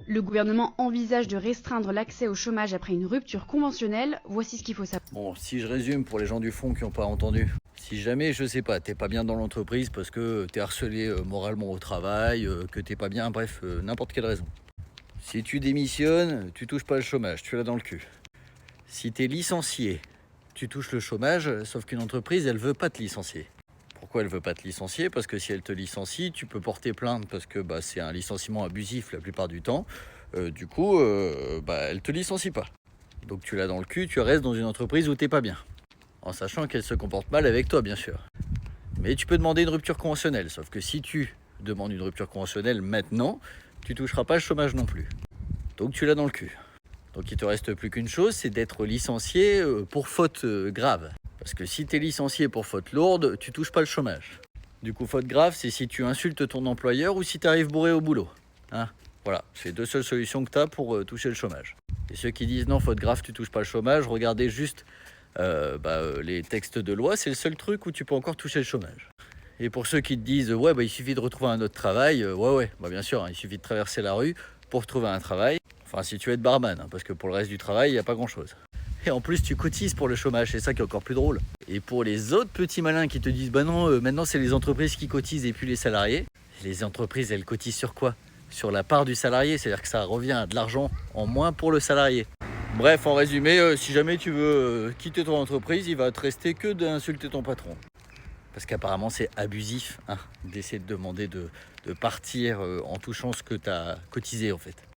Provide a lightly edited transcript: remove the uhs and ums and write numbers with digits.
Le gouvernement envisage de restreindre l'accès au chômage après une rupture conventionnelle. Voici ce qu'il faut savoir. Bon, si je résume pour les gens du fond qui n'ont pas entendu. Si jamais, je sais pas, t'es pas bien dans l'entreprise parce que t'es harcelé moralement au travail, que t'es pas bien, bref, n'importe quelle raison. Si tu démissionnes, tu touches pas le chômage, tu l'as dans le cul. Si t'es licencié, tu touches le chômage, sauf qu'une entreprise, elle veut pas te licencier. Pourquoi elle veut pas te licencier? Parce que si elle te licencie, tu peux porter plainte parce que c'est un licenciement abusif la plupart du temps. Du coup, elle te licencie pas. Donc tu l'as dans le cul, tu restes dans une entreprise où t'es pas bien. En sachant qu'elle se comporte mal avec toi, bien sûr. Mais tu peux demander une rupture conventionnelle. Sauf que si tu demandes une rupture conventionnelle maintenant, tu toucheras pas le chômage non plus. Donc tu l'as dans le cul. Donc il te reste plus qu'une chose, c'est d'être licencié pour faute grave. Parce que si tu es licencié pour faute lourde, tu touches pas le chômage. Du coup, faute grave, c'est si tu insultes ton employeur ou si tu arrives bourré au boulot. Hein, voilà, c'est les deux seules solutions que tu as pour toucher le chômage. Et ceux qui disent non, faute grave, tu touches pas le chômage, regardez juste les textes de loi, c'est le seul truc où tu peux encore toucher le chômage. Et pour ceux qui te disent ouais, il suffit de retrouver un autre travail, bien sûr, hein, il suffit de traverser la rue pour trouver un travail. Enfin, si tu es de barman, hein, parce que pour le reste du travail, il n'y a pas grand-chose. Et en plus, tu cotises pour le chômage, c'est ça qui est encore plus drôle. Et pour les autres petits malins qui te disent bah non, maintenant c'est les entreprises qui cotisent et puis les salariés. Les entreprises, elles cotisent sur quoi? Sur la part du salarié, c'est-à-dire que ça revient à de l'argent en moins pour le salarié. Bref, en résumé, si jamais tu veux quitter ton entreprise, il va te rester que d'insulter ton patron. Parce qu'apparemment c'est abusif d'essayer de demander de partir en touchant ce que tu as cotisé en fait.